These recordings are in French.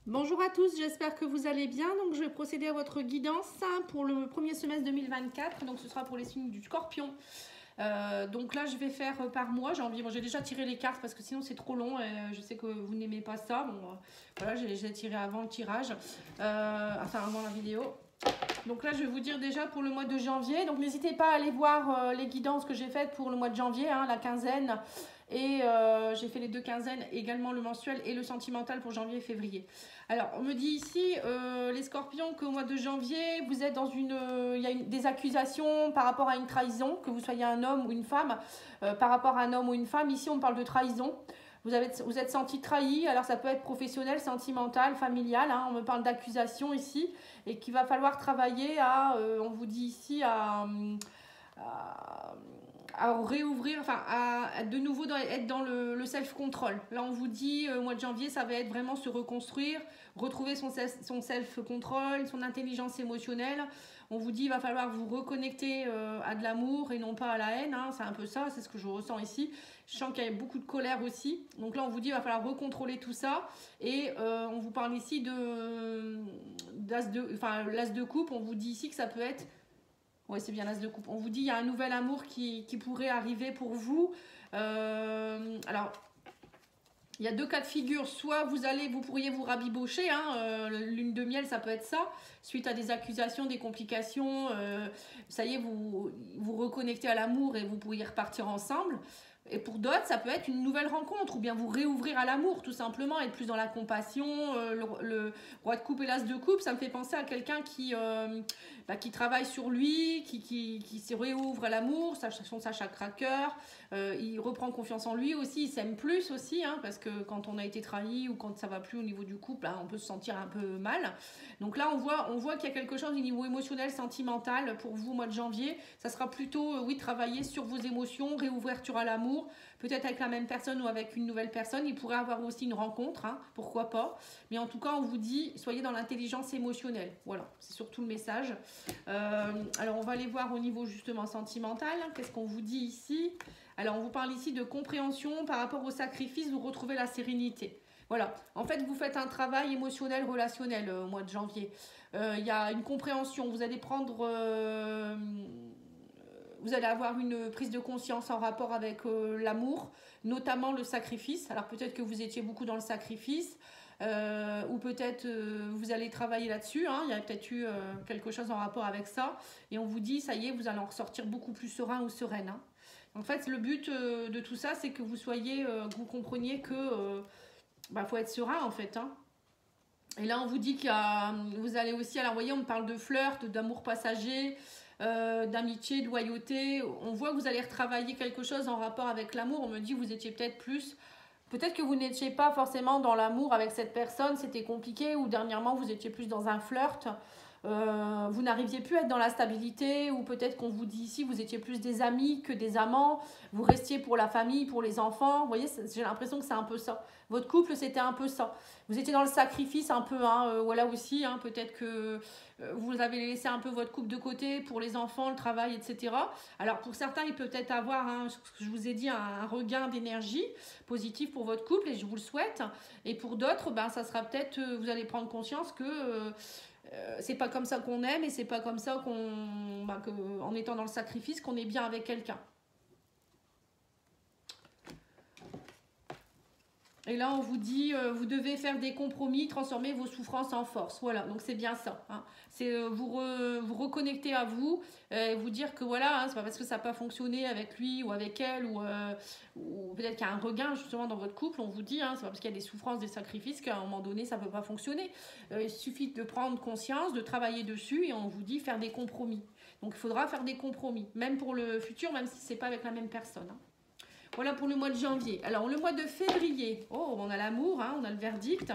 Bonjour à tous, j'espère que vous allez bien. Donc, je vais procéder à votre guidance pour le premier semestre 2024. Donc, ce sera pour les signes du Scorpion. Donc là, je vais faire par mois. J'ai déjà tiré les cartes parce que sinon c'est trop long. Et je sais que vous n'aimez pas ça. Bon, voilà, j'ai tiré avant le tirage, enfin avant la vidéo. Donc là, je vais vous dire déjà pour le mois de janvier. Donc, n'hésitez pas à aller voir les guidances que j'ai faites pour le mois de janvier, la quinzaine. Et j'ai fait les deux quinzaines, également le mensuel et le sentimental pour janvier et février. Alors, on me dit ici, les scorpions, qu'au mois de janvier, vous êtes dans il y a des accusations par rapport à une trahison, que vous soyez un homme ou une femme. Par rapport à un homme ou une femme, ici, on parle de trahison. Vous êtes senti trahi, alors ça peut être professionnel, sentimental, familial. On me parle d'accusation ici et qu'il va falloir travailler on vous dit ici, à réouvrir, enfin à de nouveau être dans le self-control. Là, on vous dit, au mois de janvier, ça va être vraiment se reconstruire, retrouver son self-control, son intelligence émotionnelle. On vous dit, il va falloir vous reconnecter à de l'amour et non pas à la haine. C'est un peu ça, c'est ce que je ressens ici. Je sens qu'il y a beaucoup de colère aussi. Donc là, on vous dit, il va falloir recontrôler tout ça. Et on vous parle ici l'as de coupe. On vous dit ici que ça peut être... Oui, c'est bien l'as de coupe. On vous dit il y a un nouvel amour qui pourrait arriver pour vous. Alors, il y a deux cas de figure. Soit vous pourriez vous rabibocher. Lune de miel, ça peut être ça. Suite à des accusations, des complications. Ça y est, vous reconnectez à l'amour et vous pourriez repartir ensemble. Et pour d'autres, ça peut être une nouvelle rencontre ou bien vous réouvrir à l'amour, tout simplement, être plus dans la compassion. Le roi de coupe et l'as de coupe, ça me fait penser à quelqu'un qui travaille sur lui, qui se réouvre à l'amour, sa chakra cœur. Il reprend confiance en lui aussi, il s'aime plus aussi, parce que quand on a été trahi ou quand ça va plus au niveau du couple, on peut se sentir un peu mal. Donc là, on voit qu'il y a quelque chose au niveau émotionnel, sentimental pour vous au mois de janvier. Ça sera plutôt, travailler sur vos émotions, réouverture à l'amour, peut-être avec la même personne ou avec une nouvelle personne. Il pourrait avoir aussi une rencontre, pourquoi pas. Mais en tout cas, on vous dit, soyez dans l'intelligence émotionnelle. Voilà, c'est surtout le message. Alors, on va aller voir au niveau justement sentimental. Qu'est-ce qu'on vous dit ici ? Alors, on vous parle ici de compréhension par rapport au sacrifice, vous retrouvez la sérénité. Voilà, en fait, vous faites un travail émotionnel, relationnel au mois de janvier. Il y a une compréhension, vous allez avoir une prise de conscience en rapport avec l'amour, notamment le sacrifice. Alors peut-être que vous étiez beaucoup dans le sacrifice, ou peut-être vous allez travailler là-dessus. Il y a peut-être eu quelque chose en rapport avec ça. Et on vous dit, ça y est, vous allez en ressortir beaucoup plus serein ou sereine. En fait, le but de tout ça, c'est que vous vous compreniez que faut être serein en fait. Et là, on vous dit vous allez aussi, alors vous voyez, on me parle de flirt, d'amour passager, d'amitié, de loyauté. On voit que vous allez retravailler quelque chose en rapport avec l'amour. On me dit que vous étiez peut-être que vous n'étiez pas forcément dans l'amour avec cette personne, c'était compliqué, ou dernièrement vous étiez plus dans un flirt. Vous n'arriviez plus à être dans la stabilité, ou peut-être qu'on vous dit ici vous étiez plus des amis que des amants, vous restiez pour la famille, pour les enfants. Vous voyez, j'ai l'impression que c'est un peu ça. Votre couple, c'était un peu ça. Vous étiez dans le sacrifice un peu, voilà aussi, peut-être que vous avez laissé un peu votre couple de côté pour les enfants, le travail, etc. Alors pour certains, il peut peut-être avoir, ce que je vous ai dit, un regain d'énergie positif pour votre couple, et je vous le souhaite. Et pour d'autres, ça sera peut-être, vous allez prendre conscience que c'est pas comme ça qu'on aime, et c'est pas comme ça qu'en étant dans le sacrifice qu'on est bien avec quelqu'un. Et là, on vous dit, vous devez faire des compromis, transformer vos souffrances en force. Voilà, donc c'est bien ça. C'est vous reconnecter à vous, et vous dire que voilà, c'est pas parce que ça n'a pas fonctionné avec lui ou avec elle, ou peut-être qu'il y a un regain justement dans votre couple, on vous dit, c'est pas parce qu'il y a des souffrances, des sacrifices qu'à un moment donné, ça ne peut pas fonctionner. Il suffit de prendre conscience, de travailler dessus, et on vous dit faire des compromis. Donc il faudra faire des compromis, même pour le futur, même si ce n'est pas avec la même personne. Voilà pour le mois de janvier. Alors, le mois de février, on a l'amour, on a le verdict.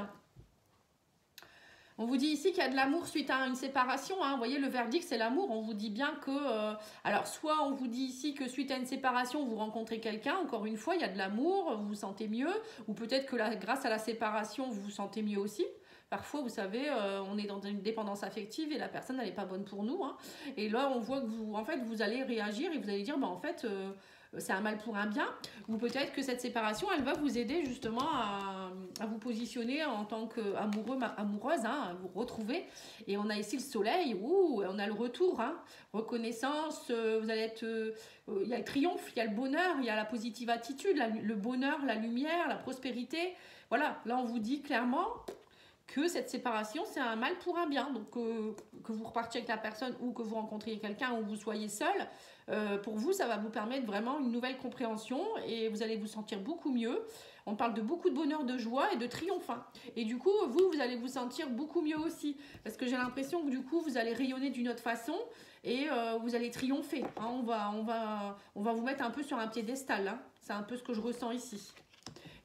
On vous dit ici qu'il y a de l'amour suite à une séparation. Vous voyez, le verdict, c'est l'amour. On vous dit bien que... alors, soit on vous dit ici que suite à une séparation, vous rencontrez quelqu'un. Encore une fois, il y a de l'amour, vous vous sentez mieux. Ou peut-être que grâce à la séparation, vous vous sentez mieux aussi. Parfois, vous savez, on est dans une dépendance affective et la personne, elle n'est pas bonne pour nous. Et là, on voit que vous allez réagir et vous allez dire, c'est un mal pour un bien, ou peut-être que cette séparation, elle va vous aider justement à vous positionner en tant qu'amoureux, amoureuse, hein, à vous retrouver. Et on a ici le soleil, ouh, on a le retour, hein, reconnaissance, vous allez être, il y a le triomphe, il y a le bonheur, il y a la positive attitude, le bonheur, la lumière, la prospérité. Voilà, là on vous dit clairement que cette séparation, c'est un mal pour un bien. Donc, que vous repartiez avec la personne ou que vous rencontriez quelqu'un ou vous soyez seul, pour vous, ça va vous permettre vraiment une nouvelle compréhension et vous allez vous sentir beaucoup mieux. On parle de beaucoup de bonheur, de joie et de triomphe, hein. Et du coup, vous allez vous sentir beaucoup mieux aussi. Parce que j'ai l'impression que du coup, vous allez rayonner d'une autre façon et vous allez triompher, hein. On va vous mettre un peu sur un piédestal, hein. C'est un peu ce que je ressens ici.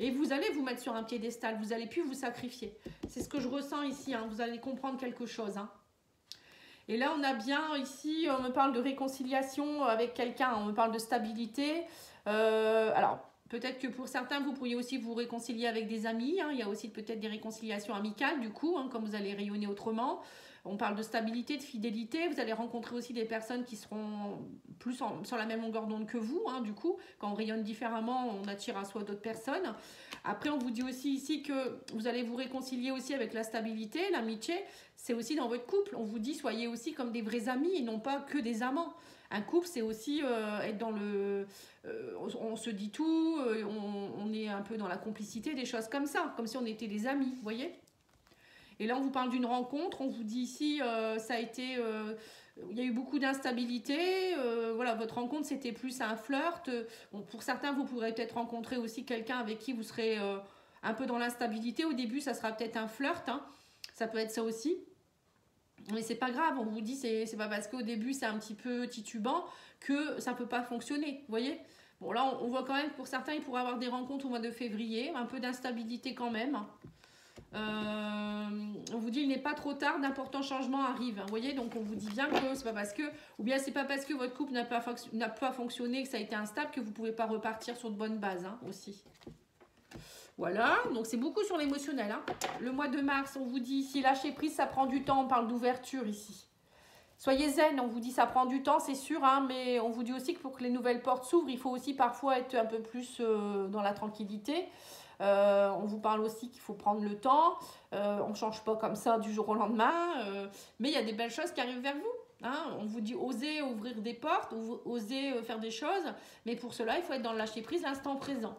Et vous allez vous mettre sur un piédestal, vous allez plus vous sacrifier. C'est ce que je ressens ici, hein. Vous allez comprendre quelque chose, hein. Et là, on a bien ici, on me parle de réconciliation avec quelqu'un, on me parle de stabilité. Alors, peut-être que pour certains, vous pourriez aussi vous réconcilier avec des amis, hein. Il y a aussi peut-être des réconciliations amicales, du coup, hein, comme vous allez rayonner autrement. On parle de stabilité, de fidélité. Vous allez rencontrer aussi des personnes qui seront plus sur la même longueur d'onde que vous, hein, du coup. Quand on rayonne différemment, on attire à soi d'autres personnes. Après, on vous dit aussi ici que vous allez vous réconcilier aussi avec la stabilité, l'amitié. C'est aussi dans votre couple. On vous dit, soyez aussi comme des vrais amis et non pas que des amants. Un couple, c'est aussi être dans le... on se dit tout, on est un peu dans la complicité, des choses comme ça, comme si on était des amis, vous voyez ? Et là, on vous parle d'une rencontre. On vous dit ici, ça a été... il y a eu beaucoup d'instabilité. Voilà, votre rencontre, c'était plus un flirt. Bon, pour certains, vous pourrez peut-être rencontrer aussi quelqu'un avec qui vous serez un peu dans l'instabilité. Au début, ça sera peut-être un flirt, hein. Ça peut être ça aussi. Mais c'est pas grave. On vous dit, c'est pas parce qu'au début, c'est un petit peu titubant que ça peut pas fonctionner. Vous voyez ? Bon, là, on voit quand même, pour certains, il pourrait y avoir des rencontres au mois de février. Un peu d'instabilité quand même. On vous dit il n'est pas trop tard, d'importants changements arrivent, hein, vous voyez, donc on vous dit bien que c'est pas parce que, ou bien c'est pas parce que votre couple n'a pas fonctionné, que ça a été instable, que vous pouvez pas repartir sur de bonnes bases, hein, aussi. Voilà, donc c'est beaucoup sur l'émotionnel, hein. Le mois de mars, on vous dit ici lâcher prise, ça prend du temps, on parle d'ouverture ici. Soyez zen, on vous dit ça prend du temps, c'est sûr, hein, mais on vous dit aussi que pour que les nouvelles portes s'ouvrent, il faut aussi parfois être un peu plus dans la tranquillité. On vous parle aussi qu'il faut prendre le temps, on ne change pas comme ça du jour au lendemain, mais il y a des belles choses qui arrivent vers vous, hein. On vous dit oser ouvrir des portes, oser faire des choses, mais pour cela il faut être dans le lâcher prise, l'instant présent.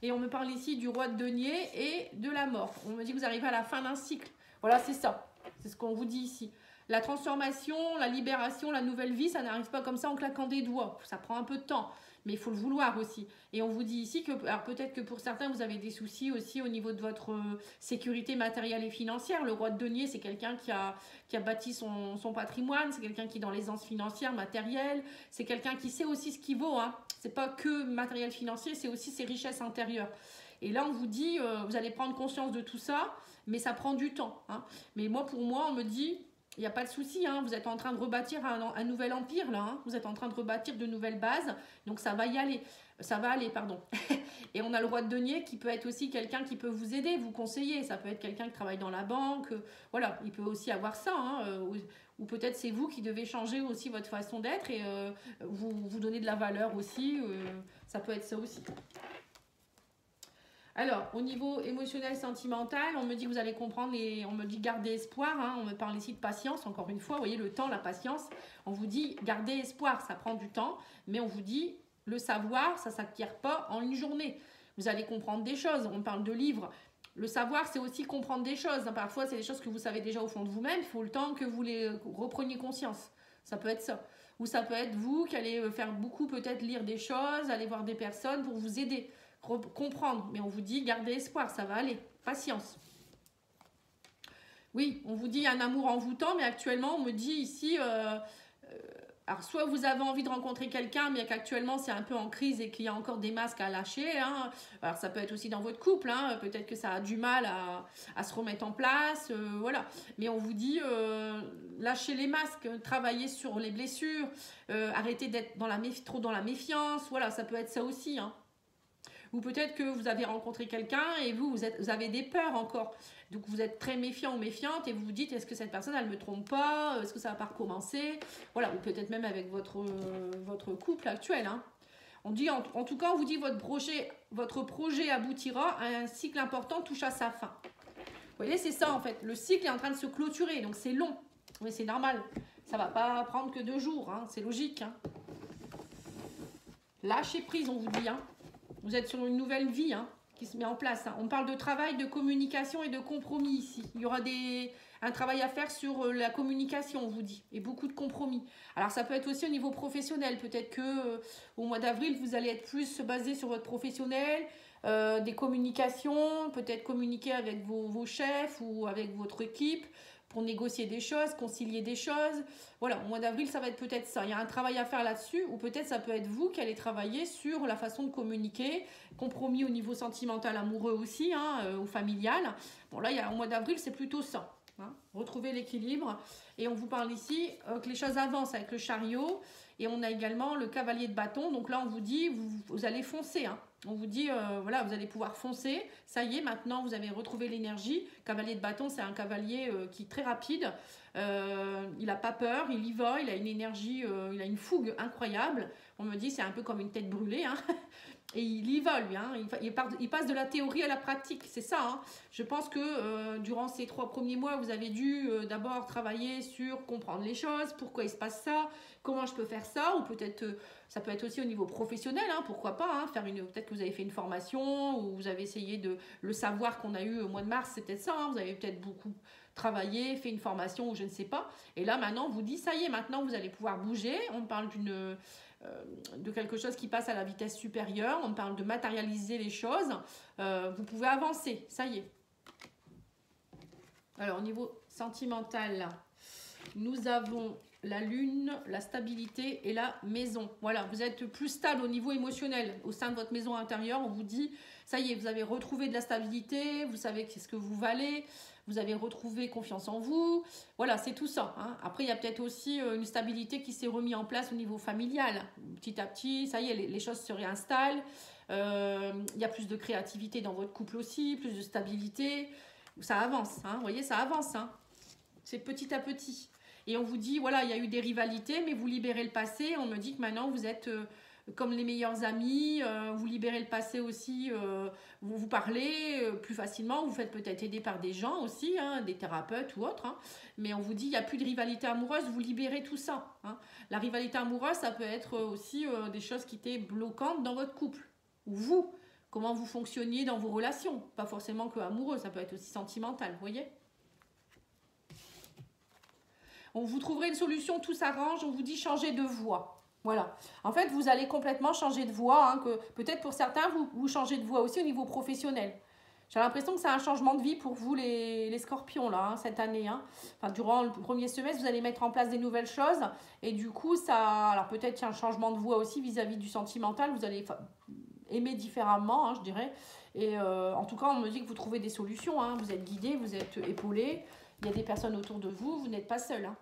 Et on me parle ici du roi de denier et de la mort. On me dit que vous arrivez à la fin d'un cycle. Voilà, c'est ça, c'est ce qu'on vous dit ici. La transformation, la libération, la nouvelle vie, ça n'arrive pas comme ça en claquant des doigts. Ça prend un peu de temps, mais il faut le vouloir aussi. Et on vous dit ici que, alors peut-être que pour certains, vous avez des soucis aussi au niveau de votre sécurité matérielle et financière. Le roi de denier, c'est quelqu'un qui a bâti son patrimoine, c'est quelqu'un qui est dans l'aisance financière, matérielle, c'est quelqu'un qui sait aussi ce qu'il vaut, hein. C'est pas que matériel financier, c'est aussi ses richesses intérieures. Et là, on vous dit, vous allez prendre conscience de tout ça, mais ça prend du temps, hein. Mais pour moi, on me dit... Il n'y a pas de souci, hein, vous êtes en train de rebâtir un nouvel empire, là, hein, vous êtes en train de rebâtir de nouvelles bases, donc ça va y aller, ça va aller, pardon. Et on a le roi de denier qui peut être aussi quelqu'un qui peut vous aider, vous conseiller, ça peut être quelqu'un qui travaille dans la banque, voilà, il peut aussi avoir ça, hein, ou peut-être c'est vous qui devez changer aussi votre façon d'être et vous donner de la valeur aussi, ça peut être ça aussi. Alors, au niveau émotionnel, sentimental, on me dit que vous allez comprendre et on me dit garder espoir, hein, on me parle ici de patience, encore une fois, vous voyez le temps, la patience, on vous dit garder espoir, ça prend du temps, mais on vous dit le savoir, ça ne s'acquiert pas en une journée. Vous allez comprendre des choses, on parle de livres. Le savoir, c'est aussi comprendre des choses, hein. Parfois, c'est des choses que vous savez déjà au fond de vous-même, il faut le temps que vous les repreniez conscience, ça peut être ça. Ou ça peut être vous qui allez faire beaucoup, peut-être lire des choses, aller voir des personnes pour vous aider. Comprendre, mais on vous dit gardez espoir, ça va aller, patience. Oui, on vous dit un amour envoûtant, mais actuellement on me dit ici, alors soit vous avez envie de rencontrer quelqu'un, mais qu'actuellement c'est un peu en crise et qu'il y a encore des masques à lâcher, hein. Alors ça peut être aussi dans votre couple, hein. Peut-être que ça a du mal à se remettre en place, voilà. Mais on vous dit lâchez les masques, travaillez sur les blessures, arrêtez d'être trop dans la méfiance, voilà, ça peut être ça aussi, hein. Ou peut-être que vous avez rencontré quelqu'un et vous avez des peurs encore. Donc vous êtes très méfiant ou méfiante et vous vous dites est-ce que cette personne elle me trompe pas, est-ce que ça va pas recommencer, voilà, ou peut-être même avec votre couple actuel, hein. On dit en tout cas on vous dit votre votre projet aboutira, un cycle important touche à sa fin. Vous voyez, c'est ça en fait. Le cycle est en train de se clôturer, donc c'est long. Mais c'est normal. Ça ne va pas prendre que 2 jours, hein. C'est logique. Hein. Lâchez prise, on vous dit. Hein. Vous êtes sur une nouvelle vie hein, qui se met en place. Hein. On parle de travail, de communication et de compromis ici. Il y aura un travail à faire sur la communication, on vous dit, et beaucoup de compromis. Alors ça peut être aussi au niveau professionnel. Peut-être que au mois d'avril, vous allez être plus basé sur votre professionnel, des communications, peut-être communiquer avec vos chefs ou avec votre équipe pour négocier des choses, concilier des choses. Voilà, au mois d'avril, ça va être peut-être ça. Il y a un travail à faire là-dessus, ou peut-être ça peut être vous qui allez travailler sur la façon de communiquer, compromis au niveau sentimental, amoureux aussi, hein, ou familial. Bon là, au mois d'avril, c'est plutôt ça. Hein, retrouver l'équilibre. Et on vous parle ici que les choses avancent avec le chariot. Et on a également le cavalier de bâton. Donc là, on vous dit, vous allez foncer. Hein. On vous dit, voilà, vous allez pouvoir foncer. Ça y est, maintenant, vous avez retrouvé l'énergie. Cavalier de bâton, c'est un cavalier qui est très rapide. Il n'a pas peur, il y va, il a une énergie, il a une fougue incroyable. On me dit, c'est un peu comme une tête brûlée. Hein. Et il y va, lui. Hein. Il passe de la théorie à la pratique. C'est ça. Hein. Je pense que durant ces 3 premiers mois, vous avez dû d'abord travailler sur comprendre les choses, pourquoi il se passe ça, comment je peux faire ça, ou peut-être, ça peut être aussi au niveau professionnel, hein, pourquoi pas, hein, peut-être que vous avez fait une formation, ou vous avez essayé de le savoir qu'on a eu au mois de mars, c'est peut-être ça, hein, vous avez peut-être beaucoup travaillé, fait une formation, ou je ne sais pas. Et là, maintenant, on vous dit, ça y est, maintenant, vous allez pouvoir bouger. On parle de quelque chose qui passe à la vitesse supérieure, on parle de matérialiser les choses, vous pouvez avancer, ça y est. Alors au niveau sentimental, nous avons la lune, la stabilité et la maison. Voilà, vous êtes plus stable au niveau émotionnel au sein de votre maison intérieure, on vous dit, ça y est, vous avez retrouvé de la stabilité, vous savez ce que vous valez, vous avez retrouvé confiance en vous. Voilà, c'est tout ça. Hein. Après, il y a peut-être aussi une stabilité qui s'est remise en place au niveau familial. Petit à petit, ça y est, les choses se réinstallent. Il y a plus de créativité dans votre couple aussi, plus de stabilité. Ça avance, hein. Vous voyez, ça avance. Hein. C'est petit à petit. Et on vous dit, voilà, il y a eu des rivalités, mais vous libérez le passé. On me dit que maintenant, vous êtes... comme les meilleurs amis, vous libérez le passé aussi, vous parlez plus facilement, vous faites peut-être aider par des gens aussi, hein, des thérapeutes ou autres, hein, mais on vous dit il n'y a plus de rivalité amoureuse, vous libérez tout ça. Hein. La rivalité amoureuse, ça peut être aussi des choses qui étaient bloquantes dans votre couple, ou vous, comment vous fonctionniez dans vos relations, pas forcément que amoureux, ça peut être aussi sentimental, vous voyez. Vous trouverez une solution, tout s'arrange, on vous dit changer de voie. Voilà. En fait, vous allez complètement changer de voie. Hein, que peut-être pour certains, vous changez de voie aussi au niveau professionnel. J'ai l'impression que c'est un changement de vie pour vous, les scorpions, là, hein, cette année. Hein. Enfin, durant le premier semestre, vous allez mettre en place des nouvelles choses. Et du coup, ça... Alors, peut-être qu'il y a un changement de voie aussi vis-à-vis du sentimental. Vous allez aimer différemment, hein, je dirais. Et en tout cas, on me dit que vous trouvez des solutions. Hein. Vous êtes guidé, vous êtes épaulé. Il y a des personnes autour de vous. Vous n'êtes pas seul. Hein.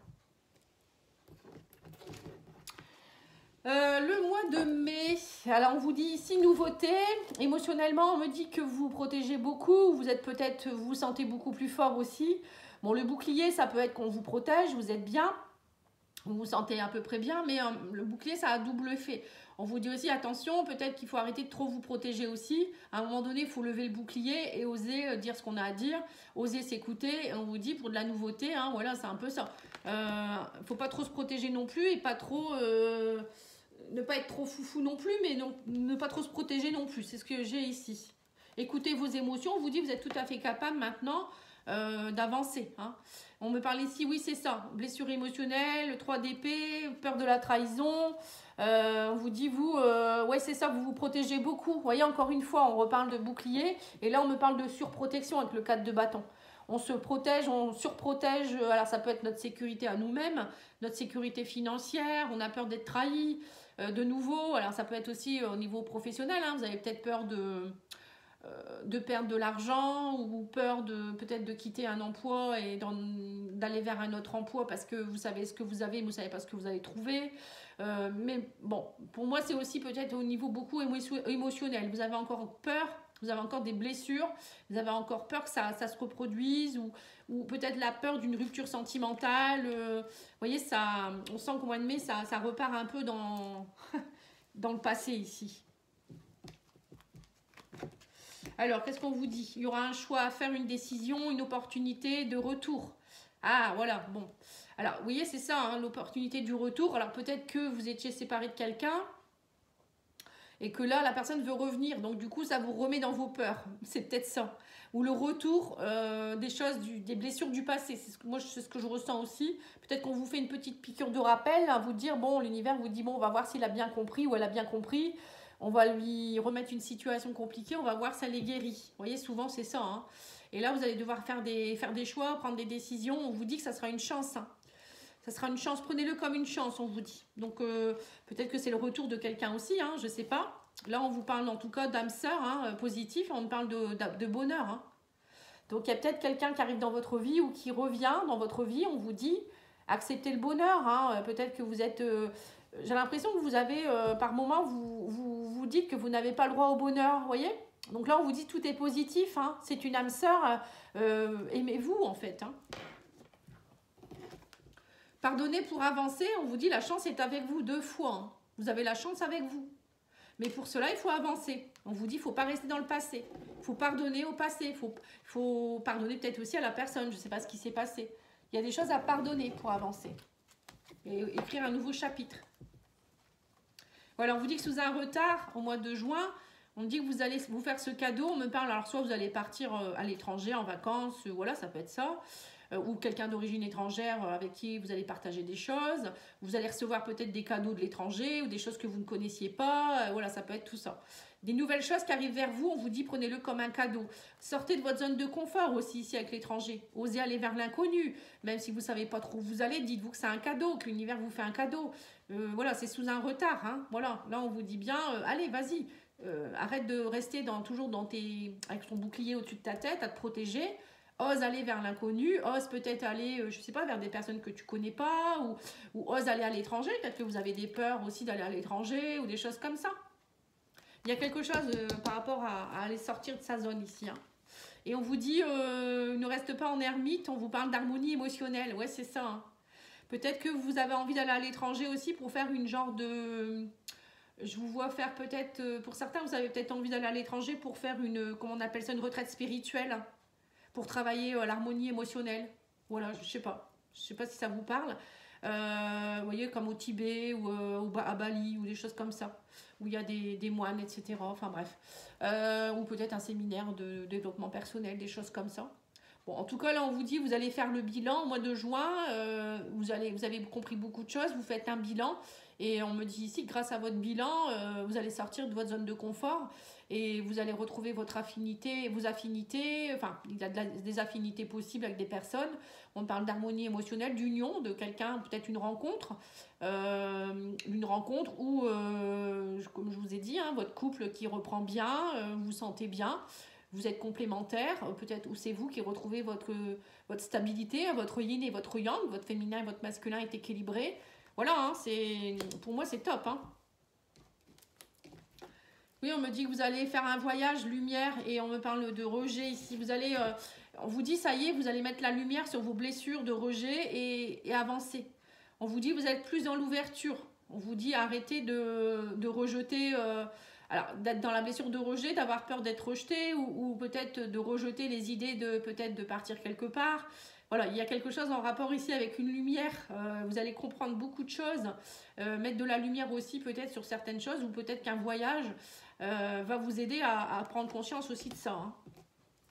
Le mois de mai, alors on vous dit ici nouveauté, émotionnellement on me dit que vous protégez beaucoup, vous êtes peut-être, vous vous sentez beaucoup plus fort aussi. Bon, le bouclier, ça peut être qu'on vous protège, vous êtes bien, vous vous sentez à peu près bien, mais le bouclier, ça a double effet. On vous dit aussi, attention, peut-être qu'il faut arrêter de trop vous protéger aussi. À un moment donné, il faut lever le bouclier et oser dire ce qu'on a à dire, oser s'écouter. On vous dit, pour de la nouveauté, hein, voilà, c'est un peu ça. Faut pas trop se protéger non plus et pas trop... ne pas être trop foufou non plus, mais ne pas trop se protéger non plus. C'est ce que j'ai ici. Écoutez vos émotions. On vous dit, vous êtes tout à fait capable maintenant d'avancer. Hein. On me parle ici, oui, c'est ça. Blessure émotionnelle, 3 d'épée, peur de la trahison. On vous dit, vous, ouais, c'est ça, vous vous protégez beaucoup. Vous voyez, encore une fois, on reparle de bouclier. Et là, on me parle de surprotection avec le 4 de bâton. On se protège, on surprotège. Alors, ça peut être notre sécurité à nous-mêmes, notre sécurité financière. On a peur d'être trahi. De nouveau, alors ça peut être aussi au niveau professionnel. Hein, vous avez peut-être peur de perdre de l'argent ou peur peut-être de quitter un emploi et d'aller vers un autre emploi parce que vous savez ce que vous avez, mais vous ne savez pas ce que vous allez trouver. Mais bon, pour moi, c'est aussi peut-être au niveau beaucoup émotionnel. Vous avez encore peur, vous avez encore des blessures, vous avez encore peur que ça se reproduise ou peut-être la peur d'une rupture sentimentale. Vous voyez, ça, on sent qu'au mois de mai, ça repart un peu dans le passé ici. Alors, qu'est-ce qu'on vous dit? Il y aura un choix à faire, une décision, une opportunité de retour. Ah, voilà, bon. Alors, vous voyez, c'est ça, hein, l'opportunité du retour. Alors, peut-être que vous étiez séparé de quelqu'un et que là, la personne veut revenir. Donc, du coup, ça vous remet dans vos peurs. C'est peut-être ça. Ou le retour des choses, des blessures du passé. Moi, c'est ce que je ressens aussi. Peut-être qu'on vous fait une petite piqûre de rappel, à vous dire, bon, l'univers vous dit, bon, on va voir s'il a bien compris ou elle a bien compris. On va lui remettre une situation compliquée, on va voir si elle est guérie. Vous voyez, souvent, c'est ça, hein. Et là, vous allez devoir faire des choix, prendre des décisions. On vous dit que ça sera une chance, hein. Ça sera une chance, prenez-le comme une chance, on vous dit. Donc, peut-être que c'est le retour de quelqu'un aussi, hein, je ne sais pas. Là, on vous parle en tout cas d'âme sœur, hein, positif, on parle de bonheur. Hein. Donc, il y a peut-être quelqu'un qui arrive dans votre vie ou qui revient dans votre vie, on vous dit, acceptez le bonheur. Hein. Peut-être que vous êtes... j'ai l'impression que vous avez, par moment, vous dites que vous n'avez pas le droit au bonheur, vous voyez? Donc là, on vous dit tout est positif, hein. C'est une âme sœur, aimez-vous en fait. Hein. Pardonnez pour avancer, on vous dit la chance est avec vous 2 fois. Hein. Vous avez la chance avec vous. Mais pour cela, il faut avancer. On vous dit, il ne faut pas rester dans le passé. Il faut pardonner au passé. Il faut pardonner peut-être aussi à la personne. Je ne sais pas ce qui s'est passé. Il y a des choses à pardonner pour avancer. Et écrire un nouveau chapitre. Voilà, on vous dit que sous un retard, au mois de juin, on dit que vous allez vous faire ce cadeau. On me parle, alors soit vous allez partir à l'étranger en vacances, voilà, ça peut être ça. Ou quelqu'un d'origine étrangère avec qui vous allez partager des choses. Vous allez recevoir peut-être des cadeaux de l'étranger ou des choses que vous ne connaissiez pas. Voilà, ça peut être tout ça. Des nouvelles choses qui arrivent vers vous, on vous dit prenez-le comme un cadeau. Sortez de votre zone de confort aussi ici avec l'étranger. Osez aller vers l'inconnu. Même si vous ne savez pas trop où vous allez, dites-vous que c'est un cadeau, que l'univers vous fait un cadeau. Voilà, c'est sous un retard. Hein. Voilà, là on vous dit bien, allez, vas-y. Arrête de rester toujours avec ton bouclier au-dessus de ta tête, à te protéger. Ose aller vers l'inconnu, ose peut-être aller, je sais pas, vers des personnes que tu connais pas, ou ose aller à l'étranger. Peut-être que vous avez des peurs aussi d'aller à l'étranger, ou des choses comme ça. Il y a quelque chose par rapport à aller sortir de sa zone ici. Hein. Et on vous dit, ne reste pas en ermite, on vous parle d'harmonie émotionnelle. Ouais, c'est ça. Hein. Peut-être que vous avez envie d'aller à l'étranger aussi pour faire une genre de... Je vous vois faire peut-être, pour certains, vous avez peut-être envie d'aller à l'étranger pour faire comment on appelle ça, une retraite spirituelle. Pour travailler l'harmonie émotionnelle. Voilà, je sais pas. Je sais pas si ça vous parle. Vous voyez, comme au Tibet ou à Bali ou des choses comme ça, où il y a des moines, etc. Enfin bref. Ou peut-être un séminaire de développement personnel, des choses comme ça. Bon, en tout cas, là, on vous dit, vous allez faire le bilan au mois de juin. Vous avez compris beaucoup de choses. Vous faites un bilan. Et on me dit ici, grâce à votre bilan, vous allez sortir de votre zone de confort et vous allez retrouver vos affinités. Enfin, il y a des affinités possibles avec des personnes. On parle d'harmonie émotionnelle, d'union, de quelqu'un, peut-être une rencontre où, comme je vous ai dit, hein, votre couple qui reprend bien, vous vous sentez bien. Vous êtes complémentaires, peut-être, ou c'est vous qui retrouvez votre stabilité, votre yin et votre yang, votre féminin et votre masculin est équilibré. Voilà, hein, pour moi c'est top. Hein. Oui, on me dit que vous allez faire un voyage lumière et on me parle de rejet ici. On vous dit ça y est, vous allez mettre la lumière sur vos blessures de rejet et avancer. On vous dit vous êtes plus dans l'ouverture. On vous dit arrêtez de rejeter... alors, d'être dans la blessure de rejet, d'avoir peur d'être rejeté ou peut-être de rejeter les idées peut-être de partir quelque part. Voilà, il y a quelque chose en rapport ici avec une lumière. Vous allez comprendre beaucoup de choses. Mettre de la lumière aussi peut-être sur certaines choses ou peut-être qu'un voyage va vous aider à prendre conscience aussi de ça. Hein.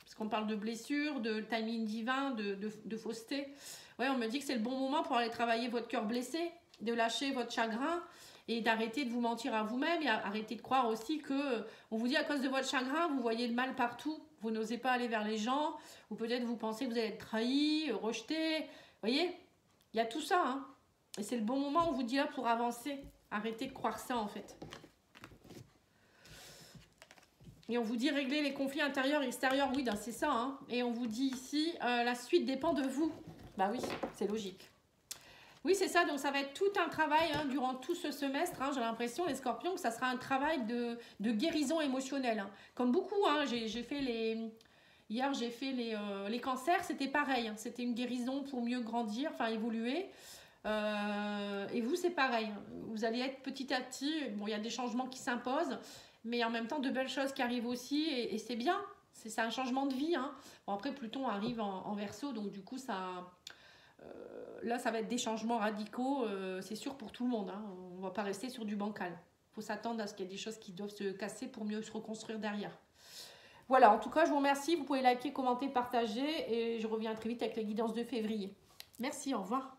Parce qu'on parle de blessure, de timing divin, de fausseté. Ouais, on me dit que c'est le bon moment pour aller travailler votre cœur blessé, de lâcher votre chagrin et d'arrêter de vous mentir à vous-même et arrêter de croire aussi que on vous dit à cause de votre chagrin, vous voyez le mal partout, vous n'osez pas aller vers les gens, ou peut-être vous pensez que vous allez être trahi, rejeté. Vous voyez, il y a tout ça. Hein. Et c'est le bon moment, on vous dit là, pour avancer. Arrêtez de croire ça en fait. Et on vous dit régler les conflits intérieurs et extérieurs, oui, c'est ça. Hein. Et on vous dit ici, la suite dépend de vous. Bah oui, c'est logique. Oui, c'est ça. Donc, ça va être tout un travail hein, durant tout ce semestre. Hein, j'ai l'impression, les scorpions, que ça sera un travail de guérison émotionnelle. Hein. Comme beaucoup, hein, j'ai fait hier, j'ai fait les cancers. C'était pareil. Hein, c'était une guérison pour mieux grandir, enfin évoluer. Et vous, c'est pareil. Vous allez être petit à petit... Bon, il y a des changements qui s'imposent. mais en même temps de belles choses qui arrivent aussi et c'est bien. C'est un changement de vie. Hein. Bon, après, Pluton arrive en Verseau, donc du coup, là, ça va être des changements radicaux, c'est sûr pour tout le monde. Hein. On ne va pas rester sur du bancal. Il faut s'attendre à ce qu'il y ait des choses qui doivent se casser pour mieux se reconstruire derrière. Voilà, en tout cas, je vous remercie. Vous pouvez liker, commenter, partager et je reviens très vite avec les guidances de février. Merci, au revoir.